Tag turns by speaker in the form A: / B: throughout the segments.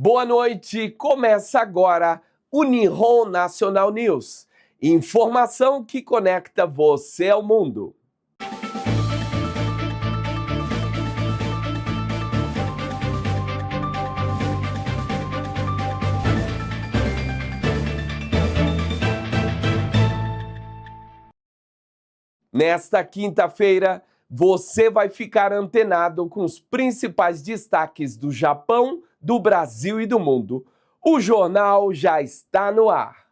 A: Boa noite, começa agora o Nihon National News. Informação que conecta você ao mundo. Nesta quinta-feira, você vai ficar antenado com os principais destaques do Japão, do Brasil e do mundo. O jornal já está no ar.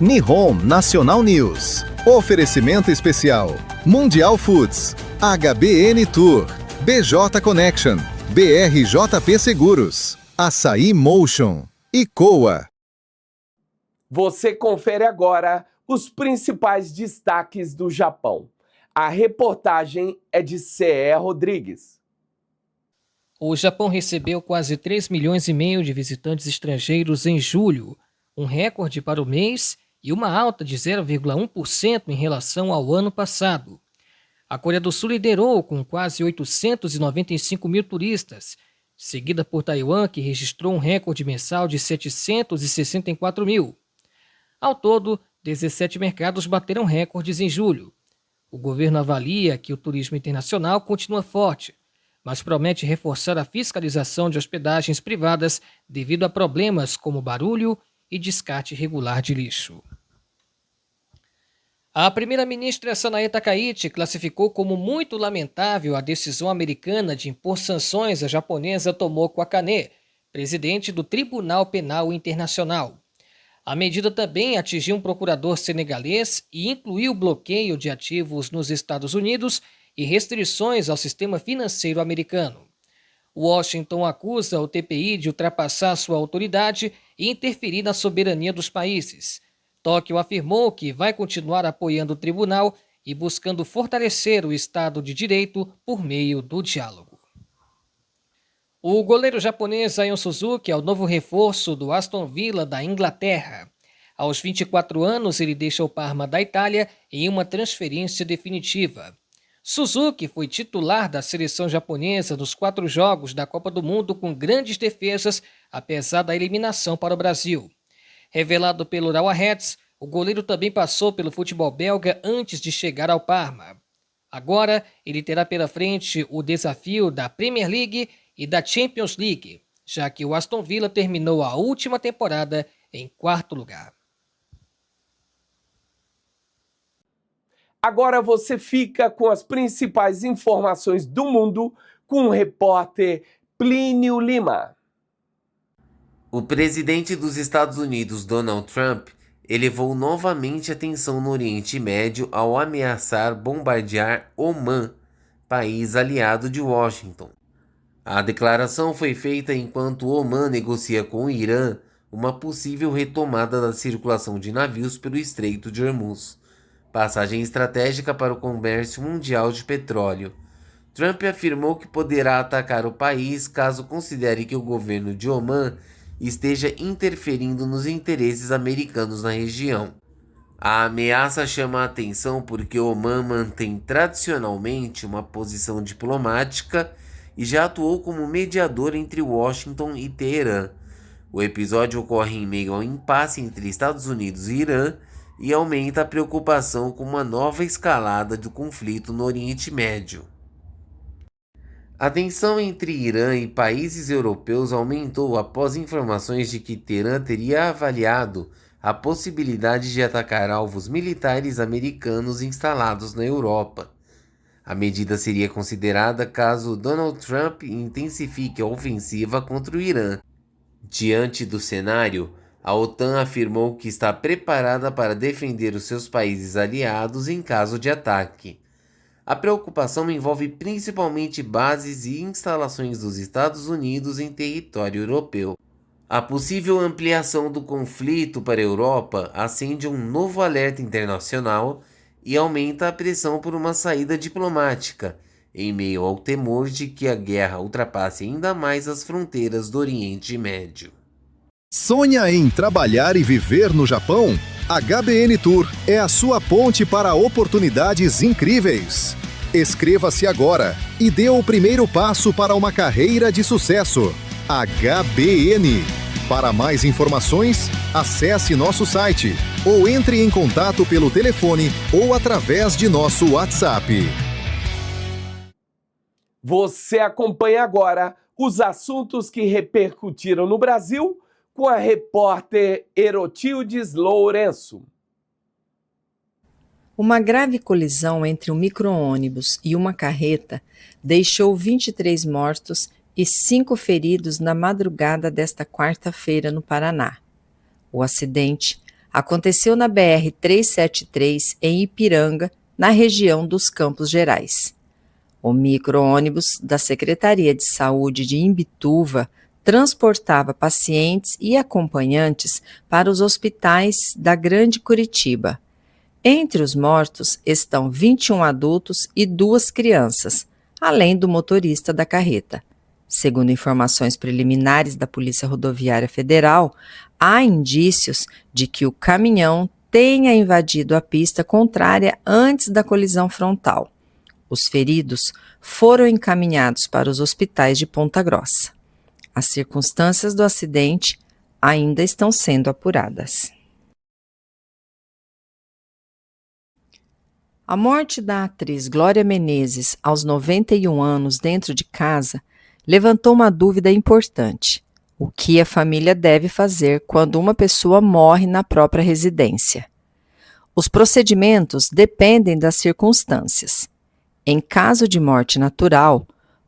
B: Nihon National News. Oferecimento especial: Mundial Foods, HBN Tour, BJ Connection, BRJP Seguros, Açaí Motion e Coa.
A: Você confere agora os principais destaques do Japão. A reportagem é de C.E. Rodrigues.
C: O Japão recebeu quase 3,5 milhões de visitantes estrangeiros em julho, um recorde para o mês e uma alta de 0,1% em relação ao ano passado. A Coreia do Sul liderou com quase 895 mil turistas, seguida por Taiwan, que registrou um recorde mensal de 764 mil. Ao todo, 17 mercados bateram recordes em julho. O governo avalia que o turismo internacional continua forte, mas promete reforçar a fiscalização de hospedagens privadas devido a problemas como barulho e descarte irregular de lixo. A primeira-ministra Sanae Takaichi classificou como muito lamentável a decisão americana de impor sanções à japonesa Tomoko Akane, presidente do Tribunal Penal Internacional. A medida também atingiu um procurador senegalês e incluiu bloqueio de ativos nos Estados Unidos e restrições ao sistema financeiro americano. Washington acusa o TPI de ultrapassar sua autoridade e interferir na soberania dos países. Tóquio afirmou que vai continuar apoiando o tribunal e buscando fortalecer o Estado de Direito por meio do diálogo. O goleiro japonês Aion Suzuki é o novo reforço do Aston Villa da Inglaterra. Aos 24 anos, ele deixa o Parma da Itália em uma transferência definitiva. Suzuki foi titular da seleção japonesa nos 4 jogos da Copa do Mundo com grandes defesas, apesar da eliminação para o Brasil. Revelado pelo Urawa Reds, o goleiro também passou pelo futebol belga antes de chegar ao Parma. Agora, ele terá pela frente o desafio da Premier League e da Champions League, já que o Aston Villa terminou a última temporada em 4º lugar.
A: Agora você fica com as principais informações do mundo com o repórter Plínio Lima.
D: O presidente dos Estados Unidos, Donald Trump, elevou novamente a tensão no Oriente Médio ao ameaçar bombardear Omã, país aliado de Washington. A declaração foi feita enquanto Omã negocia com o Irã uma possível retomada da circulação de navios pelo Estreito de Hormuz, passagem estratégica para o comércio mundial de petróleo. Trump afirmou que poderá atacar o país caso considere que o governo de Omã esteja interferindo nos interesses americanos na região. A ameaça chama a atenção porque Omã mantém tradicionalmente uma posição diplomática e já atuou como mediador entre Washington e Teherã. O episódio ocorre em meio ao impasse entre Estados Unidos e Irã e aumenta a preocupação com uma nova escalada do conflito no Oriente Médio. A tensão entre Irã e países europeus aumentou após informações de que Teherã teria avaliado a possibilidade de atacar alvos militares americanos instalados na Europa. A medida seria considerada caso Donald Trump intensifique a ofensiva contra o Irã. Diante do cenário, a OTAN afirmou que está preparada para defender os seus países aliados em caso de ataque. A preocupação envolve principalmente bases e instalações dos Estados Unidos em território europeu. A possível ampliação do conflito para a Europa acende um novo alerta internacional e aumenta a pressão por uma saída diplomática, em meio ao temor de que a guerra ultrapasse ainda mais as fronteiras do Oriente Médio.
B: Sonha em trabalhar e viver no Japão? HBN Tour é a sua ponte para oportunidades incríveis. Inscreva-se agora e dê o primeiro passo para uma carreira de sucesso. HBN. Para mais informações, acesse nosso site ou entre em contato pelo telefone ou através de nosso WhatsApp.
A: Você acompanha agora os assuntos que repercutiram no Brasil com a repórter Herotildes Lourenço.
E: Uma grave colisão entre um micro-ônibus e uma carreta deixou 23 mortos e 5 feridos na madrugada desta quarta-feira no Paraná. O acidente aconteceu na BR-373 em Ipiranga, na região dos Campos Gerais. O micro-ônibus da Secretaria de Saúde de Imbituva transportava pacientes e acompanhantes para os hospitais da Grande Curitiba. Entre os mortos estão 21 adultos e 2 crianças, além do motorista da carreta. Segundo informações preliminares da Polícia Rodoviária Federal, há indícios de que o caminhão tenha invadido a pista contrária antes da colisão frontal. Os feridos foram encaminhados para os hospitais de Ponta Grossa. As circunstâncias do acidente ainda estão sendo apuradas. A morte da atriz Glória Menezes, aos 91 anos, dentro de casa, levantou uma dúvida importante. O que a família deve fazer quando uma pessoa morre na própria residência? Os procedimentos dependem das circunstâncias. Em caso de morte natural,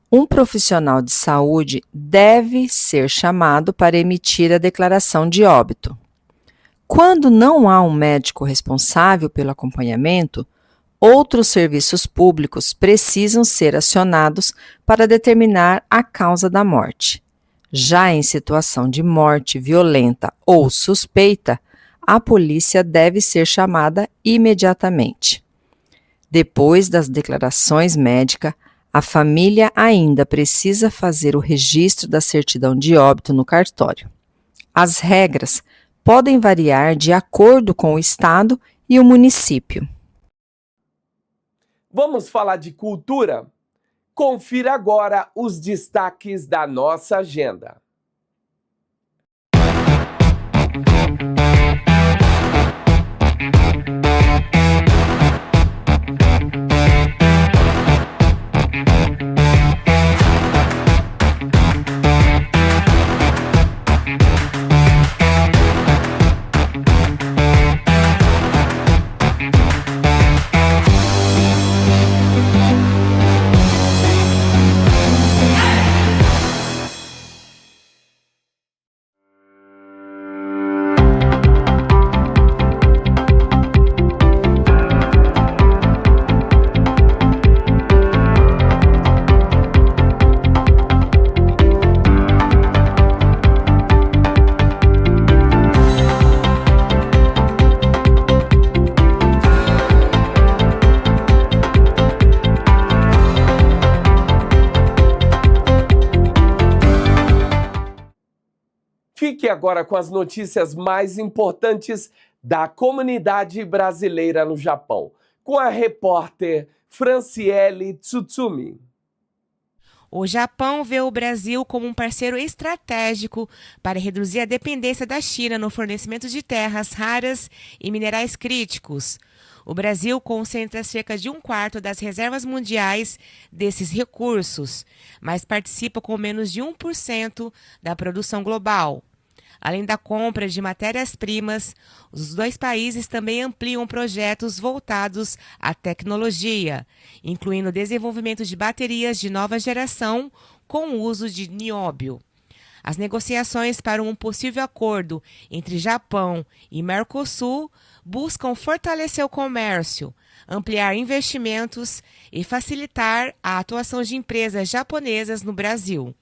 E: um profissional de saúde deve ser chamado para emitir a declaração de óbito. Quando não há um médico responsável pelo acompanhamento, outros serviços públicos precisam ser acionados para determinar a causa da morte. Já em situação de morte violenta ou suspeita, a polícia deve ser chamada imediatamente. Depois das declarações médicas, a família ainda precisa fazer o registro da certidão de óbito no cartório. As regras podem variar de acordo com o estado e o município.
A: Vamos falar de cultura? Confira agora os destaques da nossa agenda. Fique agora com as notícias mais importantes da comunidade brasileira no Japão, com a repórter Franciele Tsutsumi.
F: O Japão vê o Brasil como um parceiro estratégico para reduzir a dependência da China no fornecimento de terras raras e minerais críticos. O Brasil concentra cerca de 1/4 das reservas mundiais desses recursos, mas participa com menos de 1% da produção global. Além da compra de matérias-primas, os dois países também ampliam projetos voltados à tecnologia, incluindo o desenvolvimento de baterias de nova geração com o uso de nióbio. As negociações para um possível acordo entre Japão e Mercosul buscam fortalecer o comércio, ampliar investimentos e facilitar a atuação de empresas japonesas no Brasil.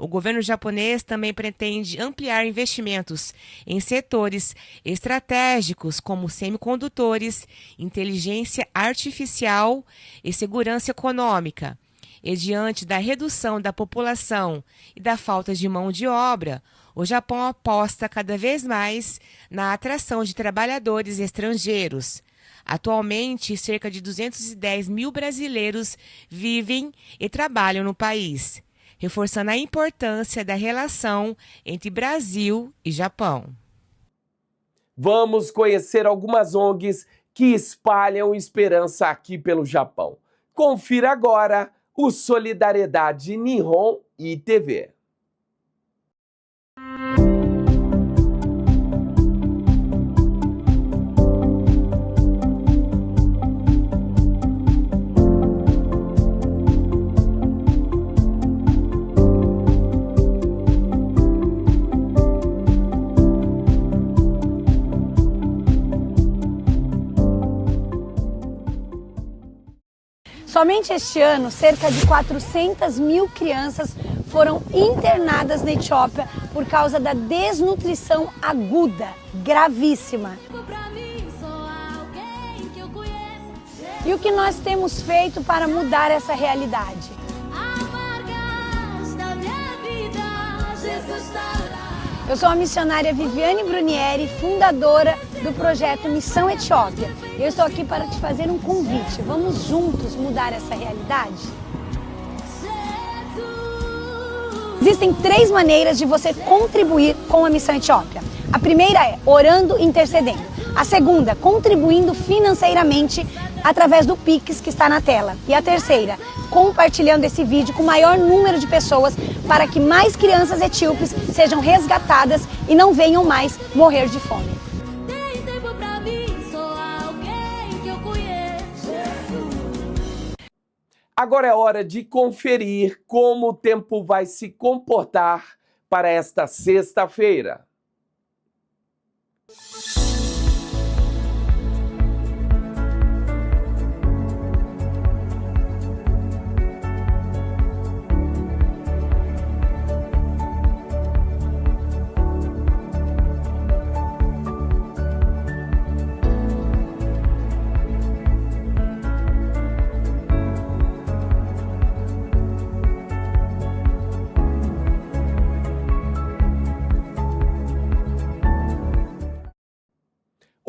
F: O governo japonês também pretende ampliar investimentos em setores estratégicos como semicondutores, inteligência artificial e segurança econômica. E diante da redução da população e da falta de mão de obra, o Japão aposta cada vez mais na atração de trabalhadores estrangeiros. Atualmente, cerca de 210 mil brasileiros vivem e trabalham no país. reforçando a importância da relação entre Brasil e Japão.
A: Vamos conhecer algumas ONGs que espalham esperança aqui pelo Japão. Confira agora o Solidariedade Nihon ITV.
G: Somente este ano, cerca de 400 mil crianças foram internadas na Etiópia por causa da desnutrição aguda, gravíssima. E o que nós temos feito para mudar essa realidade? Eu sou a missionária Viviane Brunieri, fundadora do projeto Missão Etiópia. Eu estou aqui para te fazer um convite. Vamos juntos mudar essa realidade? Existem 3 maneiras de você contribuir com a Missão Etiópia. A primeira é orando e intercedendo. A segunda, contribuindo financeiramente através do Pix que está na tela. E a terceira, compartilhando esse vídeo com o maior número de pessoas para que mais crianças etíopes sejam resgatadas e não venham mais morrer de fome.
A: Agora é hora de conferir como o tempo vai se comportar para esta sexta-feira.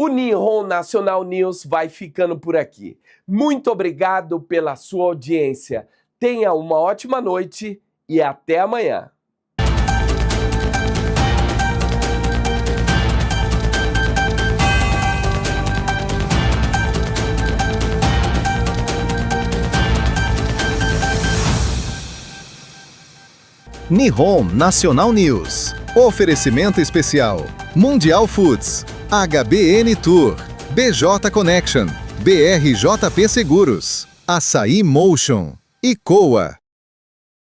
A: O Nihon National News vai ficando por aqui. Muito obrigado pela sua audiência. Tenha uma ótima noite e até amanhã.
B: Nihon National News. Oferecimento especial: Mundial Foods, HBN Tour, BJ Connection, BRJP Seguros, Açaí Motion e Coa.